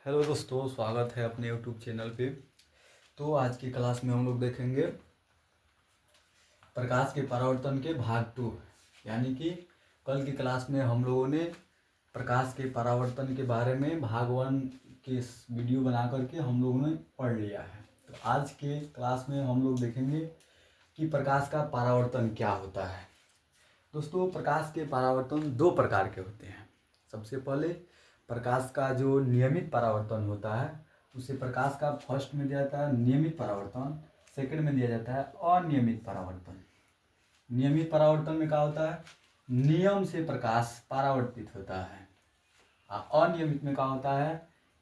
Hello दोस्तों, स्वागत है अपने यूट्यूब चैनल पे। तो आज की क्लास में हम लोग देखेंगे प्रकाश के परावर्तन के भाग 2। यानी कि कल की क्लास में हम लोगों ने प्रकाश के परावर्तन के बारे में भाग 1 के वीडियो बना करके हम लोगों ने पढ़ लिया है। तो आज के क्लास में हम लोग देखेंगे कि प्रकाश का परावर्तन क्या होता है। दोस्तों, प्रकाश के परावर्तन 2 प्रकार के होते हैं। सबसे पहले प्रकाश का जो नियमित परावर्तन होता है उसे प्रकाश का फर्स्ट में दिया जाता है नियमित परावर्तन, सेकंड में दिया जाता है अनियमित परावर्तन। नियमित परावर्तन में क्या होता है, नियम से प्रकाश परावर्तित होता है। अनियमित में क्या होता है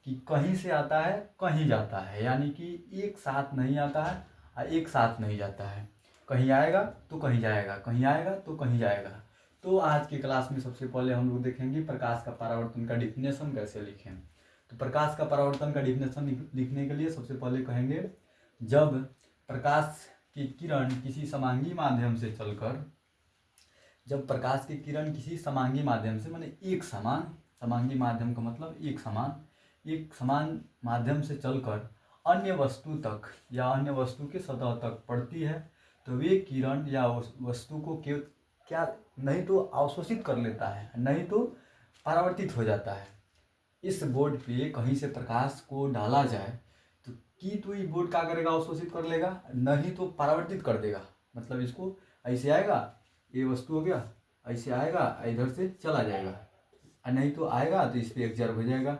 कि कहीं से आता है कहीं जाता है, यानी कि एक साथ नहीं आता है और एक साथ नहीं जाता है। कहीं आएगा तो कहीं जाएगा, कहीं आएगा तो कहीं जाएगा। तो आज की क्लास में सबसे पहले हम लोग देखेंगे प्रकाश का परावर्तन का डिफिनेशन कैसे लिखें। तो प्रकाश का परावर्तन का डिफिनेशन लिखने के लिए सबसे पहले कहेंगे, जब प्रकाश की किरण किसी समांगी माध्यम से चलकर जब प्रकाश की किरण किसी समांगी माध्यम से माने एक समान, समांगी माध्यम का मतलब एक समान माध्यम से चलकर अन्य वस्तु तक या अन्य वस्तु के सतह तक पड़ती है तो वे किरण या उस वस्तु को क्या नहीं तो अवशोषित कर लेता है, नहीं तो परावर्तित हो जाता है। इस बोर्ड पे कहीं से प्रकाश को डाला जाए तो ये बोर्ड क्या करेगा, अवशोषित कर लेगा, नहीं तो परावर्तित कर देगा। मतलब इसको ऐसे आएगा, ये वस्तु हो गया, ऐसे आएगा इधर से चला जाएगा, और नहीं तो आएगा तो इस पर एग्जर्व हो जाएगा,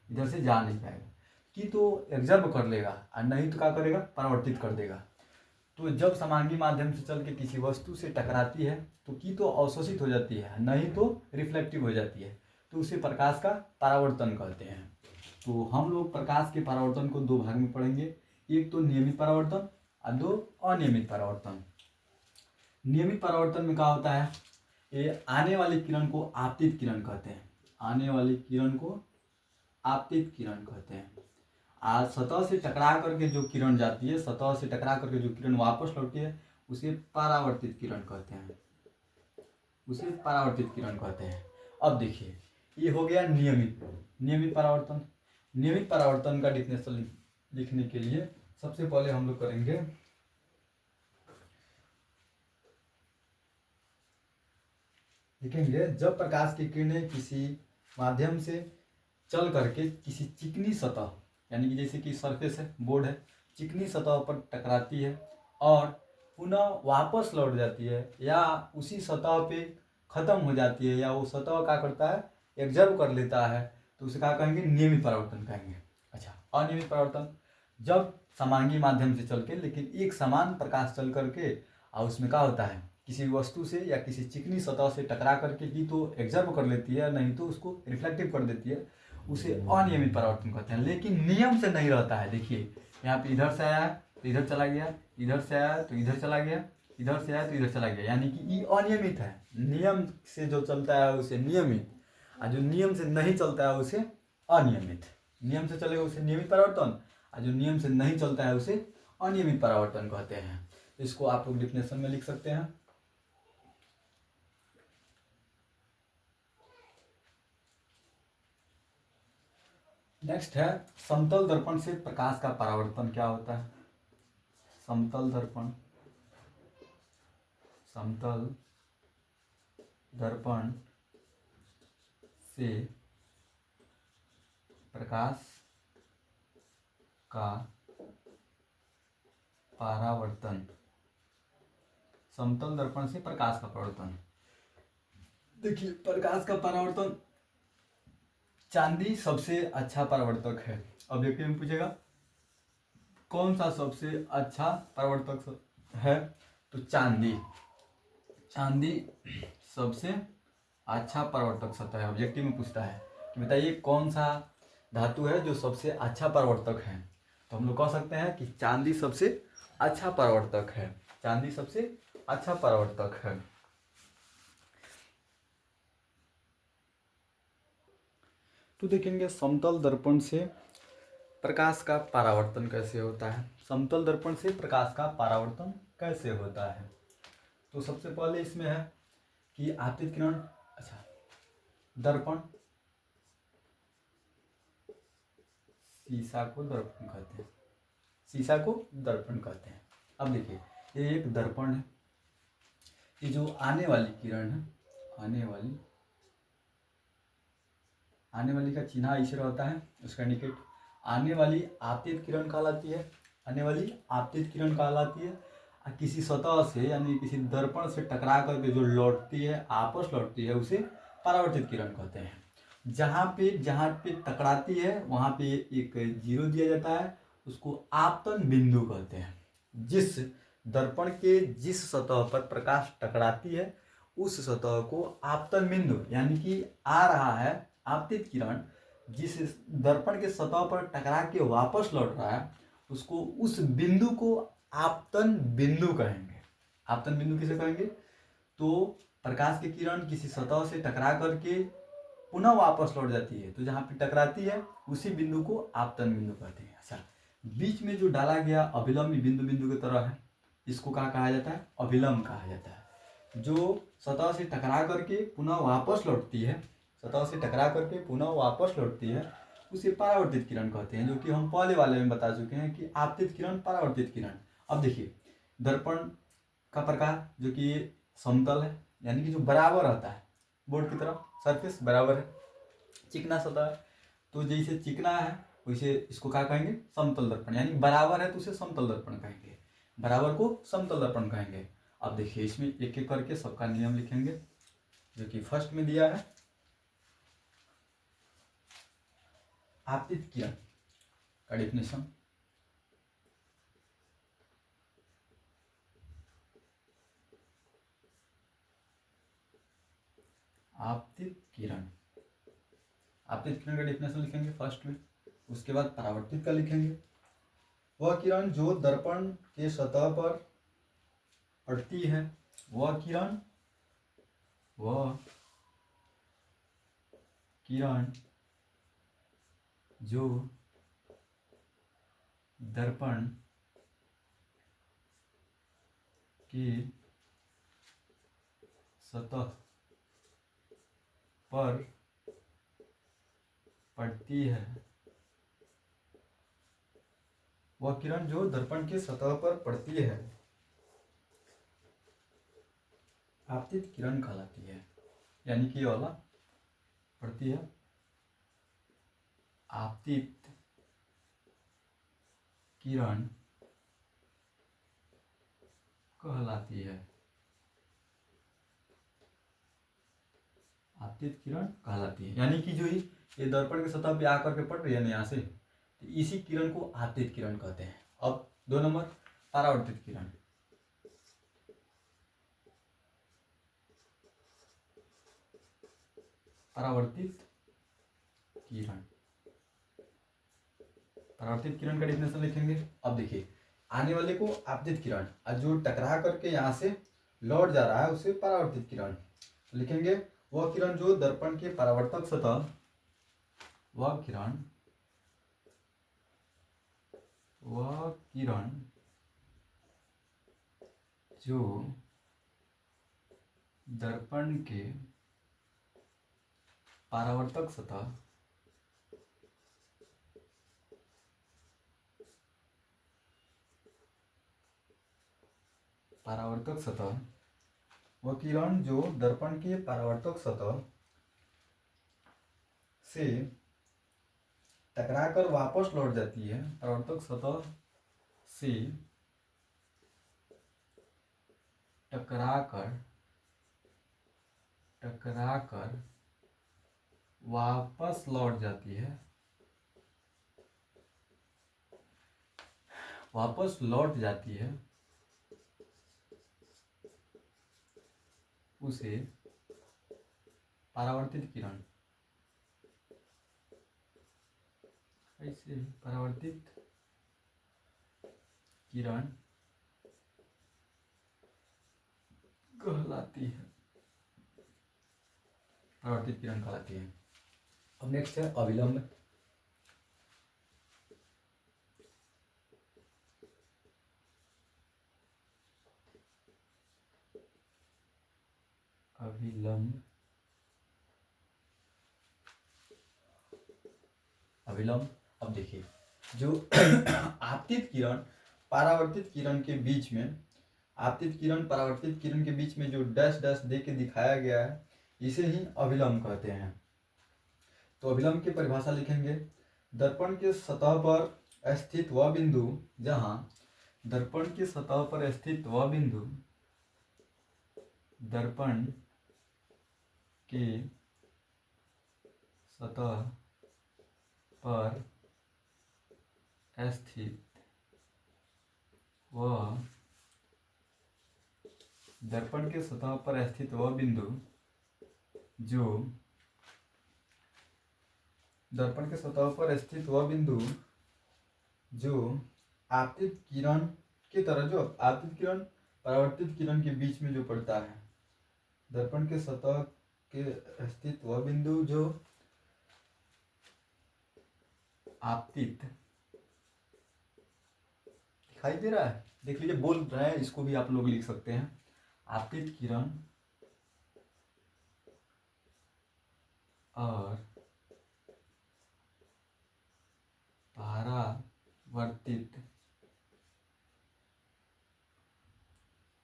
इधर से जा नहीं पाएगा। कि तो एग्जर्व कर लेगा और नहीं तो क्या करेगा, परावर्तित कर देगा। तो जब समांगी माध्यम से चल के किसी वस्तु से टकराती है तो की तो अवशोषित हो जाती है, नहीं तो रिफ्लेक्टिव हो जाती है, तो उसे प्रकाश का परावर्तन कहते हैं। तो हम लोग प्रकाश के परावर्तन को 2 भाग में पढ़ेंगे, एक तो नियमित परावर्तन और 2 अनियमित परावर्तन। नियमित परावर्तन में क्या होता है, ये आने वाली किरण को आपतित किरण कहते हैं। आने वाली किरण को आपतित किरण कहते हैं। आज सतह से टकरा करके जो किरण जाती है, सतह से टकरा करके जो किरण वापस लौटती है उसे परावर्तित किरण कहते हैं, उसे परावर्तित किरण कहते हैं। अब देखिए, ये हो गया नियमित परावर्तन। नियमित परावर्तन का डिफिनेशन लिखने के लिए सबसे पहले हम लोग करेंगे, लिखेंगे जब प्रकाश की किरणें किसी माध्यम से चल करके किसी चिकनी सतह, यानी कि जैसे कि सरफेस है, बोर्ड है, चिकनी सतह पर टकराती है और पुनः वापस लौट जाती है या उसी सतह पे खत्म हो जाती है, या वो सतह क्या करता है, एब्जर्व कर लेता है, तो उसे क्या कहेंगे, नियमित परावर्तन कहेंगे। अच्छा, अनियमित परावर्तन, जब समांगी माध्यम से चल के लेकिन एक समान प्रकाश चल करके और उसमें क्या होता है, किसी वस्तु से या किसी चिकनी सतह से टकरा करके ही तो एब्जर्व कर लेती है, नहीं तो उसको रिफ्लेक्टिव कर देती है, उसे अनियमित परावर्तन कहते हैं। लेकिन नियम से नहीं रहता है। देखिए, यहाँ पे इधर से आया तो इधर चला गया, इधर से आया तो इधर चला गया, इधर से आया तो इधर चला गया, यानी कि ये अनियमित है। नियम से जो चलता है उसे नियमित, और जो नियम से नहीं चलता है उसे अनियमित। नियम से चलेगा उसे नियमित परावर्तन, और जो नियम से नहीं चलता है उसे अनियमित परावर्तन कहते हैं। इसको आप लोग डिफिनेशन में लिख सकते हैं। नेक्स्ट है, समतल दर्पण से प्रकाश का परावर्तन क्या होता है। समतल दर्पण से प्रकाश का परावर्तन, समतल दर्पण से प्रकाश का परावर्तन। देखिए, प्रकाश का परावर्तन, चांदी सबसे अच्छा परावर्तक है। अब एक में पूछेगा कौन सा सबसे अच्छा परावर्तक है, तो चांदी सबसे अच्छा परावर्तक सतह है। ऑब्जेक्टिव में पूछता है कि बताइए कौन सा धातु है जो सबसे अच्छा परावर्तक है, तो हम लोग कह सकते हैं कि चांदी सबसे अच्छा परावर्तक है। चांदी सबसे अच्छा परावर्तक है। तो देखेंगे समतल दर्पण से प्रकाश का परावर्तन कैसे होता है। समतल दर्पण से प्रकाश का परावर्तन कैसे होता है, तो सबसे पहले इसमें है कि आपतित किरण, अच्छा, दर्पण शीशा को दर्पण कहते हैं, शीशा को दर्पण कहते हैं। अब देखिए ये एक दर्पण है, ये जो आने वाली किरण है, आने वाली का चिन्ह इसे होता है, उसका इंडिकेट आने वाली आपतित किरण कहलाती है, आने वाली आपतित किरण कहलाती है। किसी सतह से यानी किसी दर्पण से टकरा करके जो लौटती है, आपस लौटती है, उसे परावर्तित किरण कहते हैं। जहाँ पे टकराती है वहाँ पे एक जीरो दिया जाता है, उसको आपतन बिंदु कहते हैं। जिस दर्पण के जिस सतह पर प्रकाश टकराती है उस सतह को आपतन बिंदु, यानी कि आ रहा है आपतित किरण जिस दर्पण के सतह पर टकरा के वापस लौट रहा है, उसको उस बिंदु को आपतन बिंदु कहेंगे। आपतन बिंदु किसे कहेंगे? तो प्रकाश की किरण किसी सतह से टकरा करके पुनः वापस लौट जाती है, तो जहाँ पे टकराती है उसी बिंदु को आपतन बिंदु कहते हैं। अच्छा, बीच में जो डाला गया अभिलंब बिंदु बिंदु की तरह है, इसको क्या कहा जाता है? अभिलंब कहा जाता है। जो सतह से टकरा करके पुनः वापस लौटती है, सतह से टकरा करके पुनः वापस लौटती है, उसे परावर्तित किरण कहते हैं, जो कि हम पहले वाले में बता चुके हैं कि आपतित किरण, परावर्तित किरण। अब देखिए दर्पण का प्रकार जो कि समतल है, यानी कि जो बराबर रहता है बोर्ड की तरफ, सरफेस बराबर है, चिकना सतह है, तो जैसे चिकना है वैसे इसको क्या कहेंगे? समतल दर्पण, यानी बराबर है तो उसे समतल दर्पण कहेंगे, बराबर को समतल दर्पण कहेंगे। अब देखिए इसमें एक एक करके सबका नियम लिखेंगे, जो कि फर्स्ट में दिया है आपतित किरण का डेफिनेशन। आपतित किरण का डेफिनेशन लिखेंगे फर्स्ट में, उसके बाद परावर्तित का लिखेंगे। वह किरण जो दर्पण के सतह पर पड़ती है, वह किरण जो दर्पण के सतह पर पड़ती है, वह किरण जो दर्पण के सतह पर पड़ती है आपतित किरण कहलाती है। यानी कि वाला पड़ती है आपतित किरण कहलाती है, आपतित किरण कहलाती है। यानी कि जो ये दर्पण के सतह पे आकर के पड़ रही है ना यहाँ से, तो इसी किरण को आपतित किरण कहते हैं। अब 2 नंबर परावर्तित किरण। परावर्तित किरण का डेफिनेशन लिखेंगे। अब देखिए आने वाले को आपतित किरण, और जो टकरा करके यहाँ से लौट जा रहा है उसे परावर्तित किरण लिखेंगे। वह किरण जो दर्पण के परावर्तक सतह, वह किरण जो दर्पण के परावर्तक सतह वह किरण जो दर्पण के परावर्तक सतह से टकराकर वापस लौट जाती है, परावर्तक सतह से टकराकर वापस लौट जाती है, वापस लौट जाती है, उसे परावर्तित किरण, ऐसे परावर्तित किरण कहलाती है, परावर्तित किरण कहलाती है। अब नेक्स्ट है अविलंब। अविलंब अब देखिए जो आपतित किरण परावर्तित किरण के बीच में, आपतित किरण परावर्तित किरण के बीच में जो डैश डैश दे के दिखाया गया है, इसे ही अभिलंब कहते हैं। तो अभिलंब की परिभाषा लिखेंगे, दर्पण के सतह पर स्थित वह बिंदु जहां, दर्पण की सतह पर स्थित वह बिंदु, दर्पण के सतह पर स्थित वह, दर्पण के सतह पर स्थित वह बिंदु जो, दर्पण के सतह पर स्थित वह बिंदु जो आपतित किरण की तरह, जो आपतित किरण परावर्तित किरण के बीच में जो पड़ता है, दर्पण के सतह के स्थित वह बिंदु जो आपतित, दिखाई दे रहा है, देख लीजिए, बोल रहे हैं, इसको भी आप लोग लिख सकते हैं, आपतित किरण और परावर्तित किरण के बीच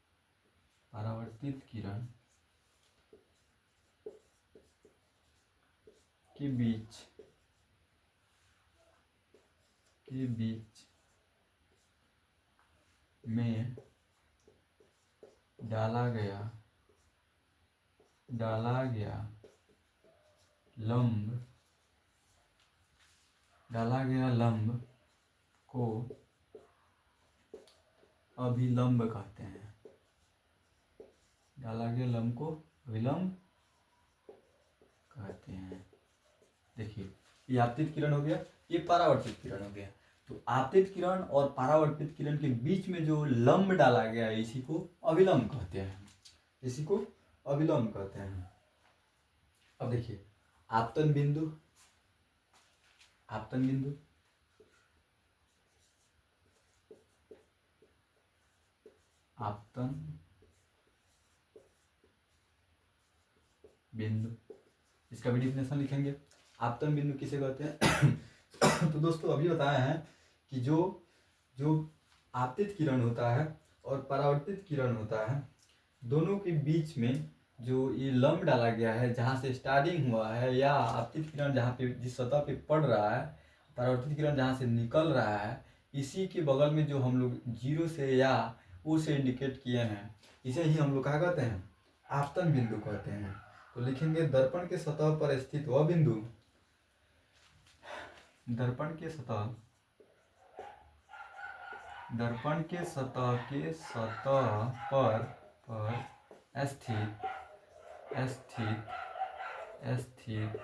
में डाला गया लंब को अभिलंब कहते हैं। डाला गया लंब को अभिलंब कहते हैं। देखिए, ये आपतित किरण हो गया, ये परावर्तित किरण हो गया। तो आपतित किरण और परावर्तित किरण के बीच में जो लंब डाला गया है, इसी को अभिलंब कहते हैं, इसी को अभिलंब कहते हैं। अब देखिए, आपतन बिंदु, आपतन बिंदु, आपतन बिंदु, इसका भी डिफिनेशन लिखेंगे। आपतन बिंदु किसे कहते हैं? तो दोस्तों अभी बताया है कि जो आपतित किरण होता है और परावर्तित किरण होता है, दोनों के बीच में जो ये लंब डाला गया है, जहाँ से स्टार्टिंग हुआ है, या आपतित किरण जहाँ पे जिस सतह पे पड़ रहा है, परावर्तित किरण जहाँ से निकल रहा है, इसी के बगल में जो हम लोग जीरो से या ओ से इंडिकेट किए हैं, इसे ही हम लोग क्या कहते हैं? आपतन बिंदु कहते हैं। तो लिखेंगे, दर्पण के सतह पर स्थित वह बिंदु, दर्पण के सतह पर स्थित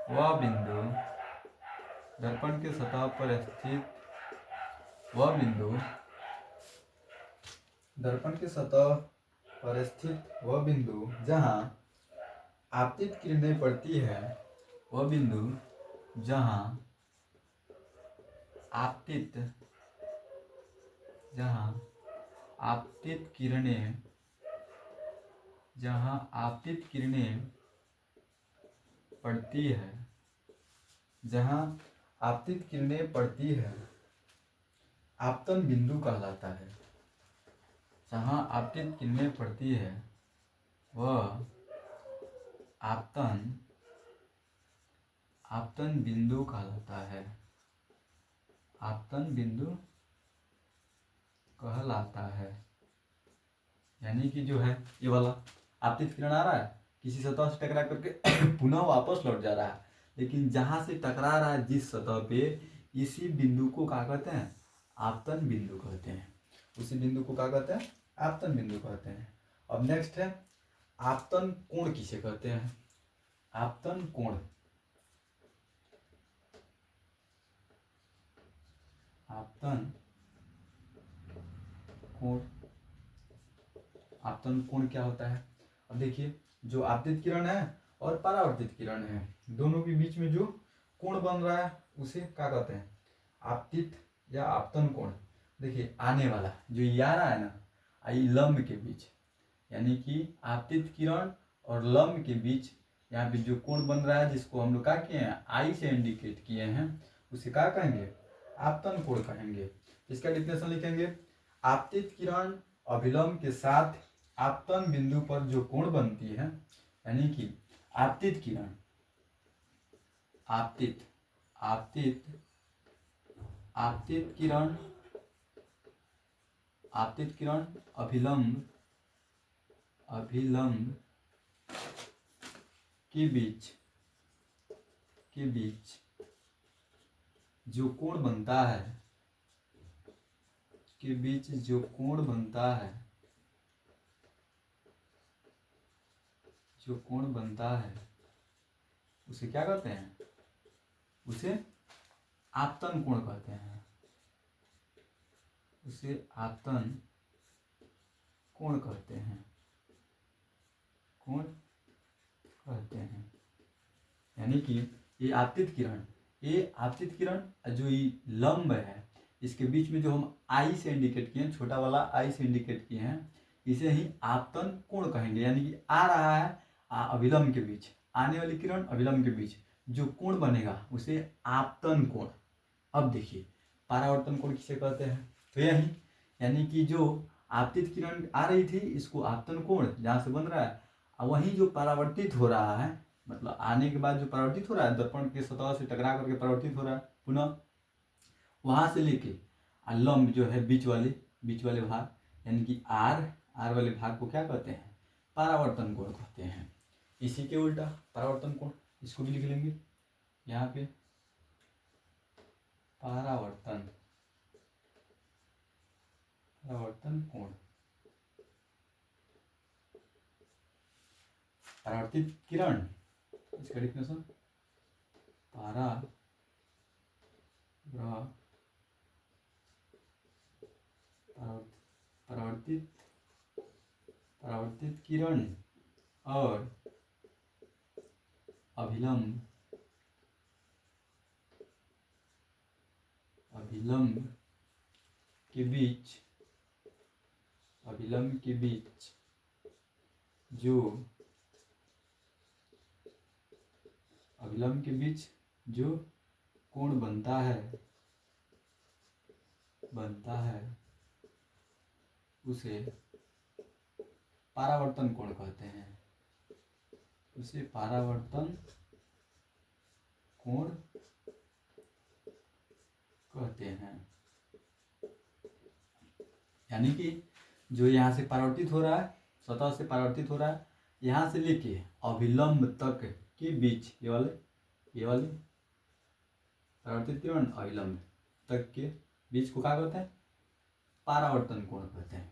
वह बिंदु, दर्पण के सतह पर स्थित वह बिंदु, दर्पण के सतह पर स्थित वह बिंदु जहाँ आपतित किरणें पड़ती है, वह बिंदु जहाँ आपतित किरणें पड़ती है, जहाँ आपतित किरणें पड़ती है, आपतन बिंदु कहलाता है। जहाँ आपतित किरणें पड़ती है वह आपतन बिंदु कहलाता है, आपतन बिंदु कहलाता है। यानी कि जो है ये वाला आपतित किरण आ रहा है, किसी सतह से टकरा करके पुनः वापस लौट जा रहा है, लेकिन जहाँ से टकरा रहा है जिस सतह पे, इसी बिंदु को क्या कहते हैं? आपतन बिंदु कहते हैं। उसी बिंदु को क्या कहते हैं? आपतन बिंदु कहते हैं। अब नेक्स्ट है, आपतन कोण किसे कहते हैं? आपतन कोण, आपतन कोण, आपतन कोण क्या होता है? अब देखिए, जो आपतित किरण है और परावर्तित किरण है, दोनों के बीच में जो कोण बन रहा है, उसे क्या कहते हैं? आपतित या आपतन कोण। देखिए, आने वाला जो ये आ रहा है ना, आई लंब के बीच, यानी कि आपतित किरण और लंब के बीच यहाँ पे जो कोण बन रहा है, जिसको हम लोग क्या किए हैं? आई से इंडिकेट किए हैं, उसे क्या कहेंगे? आपतन कोण कहेंगे। इसका डिफिनेशन लिखेंगे, आपतित किरण अभिलंब के साथ आपतन बिंदु पर जो कोण बनती है, यानी कि आपतित किरण आपतित आपतित आपतित किरण आपतित किरण अभिलंब अभिलंब के बीच जो कोण बनता है, के बीच जो कोण बनता है, जो कोण बनता है उसे क्या कहते हैं, उसे आपतन कोण कहते हैं, उसे आपतन कोण कहते हैं, कोण कहते हैं। यानी कि ये आपतित किरण जो ये लंब है, इसके बीच में जो हम आई से इंडिकेट किए हैं, छोटा वाला आई से इंडिकेट किए हैं, इसे ही आपतन कोण कहेंगे। यानी कि आ रहा है अभिलंब के बीच, आने वाली किरण अभिलंब के बीच जो कोण बनेगा उसे आपतन कोण। अब देखिए परावर्तन कोण किसे कहते हैं, तो यही, यानी कि जो आपतित किरण आ रही थी इसको आपतन कोण जहाँ से बन रहा है, वहीं जो परावर्तित हो रहा है, मतलब आने के बाद जो परावर्तित हो रहा है, दर्पण के सतह से टकरा करके परावर्तित हो रहा है, पुनः वहां से लेके लंब जो है बीच वाले भाग, यानी कि आर वाले भाग को क्या कहते हैं, परावर्तन कोण कहते हैं। इसी के उल्टा परावर्तन कोण, इसको भी लिख लेंगे यहाँ पे, परावर्तन कोण। परावर्तित किरण, इसका डिफिनेशन परावर्तित किरण और अभिलंब के बीच जो कोण बनता है उसे परावर्तन कोण कहते हैं, उसे परावर्तन कोण कहते हैं। यानी कि जो यहाँ से परावर्तित हो रहा है, सतह से परावर्तित हो रहा है, यहाँ से लेके अभिलंब तक के बीच, ये वाले परावर्तित किरण अभिलंब तक के बीच को क्या कहते हैं, परावर्तन कोण कहते हैं।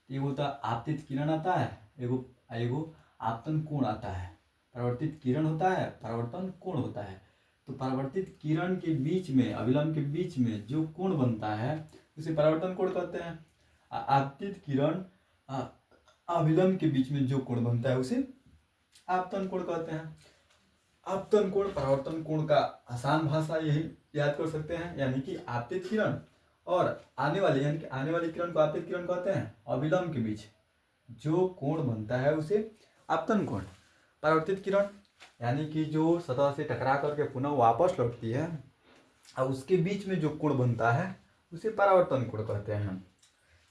एगो तो आपतित किरण आता है, एगो आपतन कोण आता है। परावर्तित किरण होता है, परावर्तन कोण होता है। तो परावर्तित किरण के बीच में, अभिलंब के बीच में जो कोण बनता है उसे परावर्तन कोण कहते हैं। आपतित किरण अभिलंब के बीच में जो कोण बनता है उसे आपतन कोण कहते हैं। आपतन कोण परावर्तन कोण का आसान भाषा यही याद कर सकते हैं, यानी कि आपतित किरण और आने वाली किरण को आपतित किरण कहते हैं। अभिलंब के बीच जो कोण बनता है उसे आपतन कोण। परावर्तित किरण यानी कि जो सतह से टकरा करके पुनः वापस लौटती है और उसके बीच में जो कोण बनता है उसे परावर्तन कोण कहते हैं।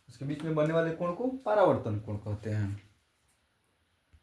उसके बीच में बनने वाले कोण को परावर्तन कोण कहते हैं।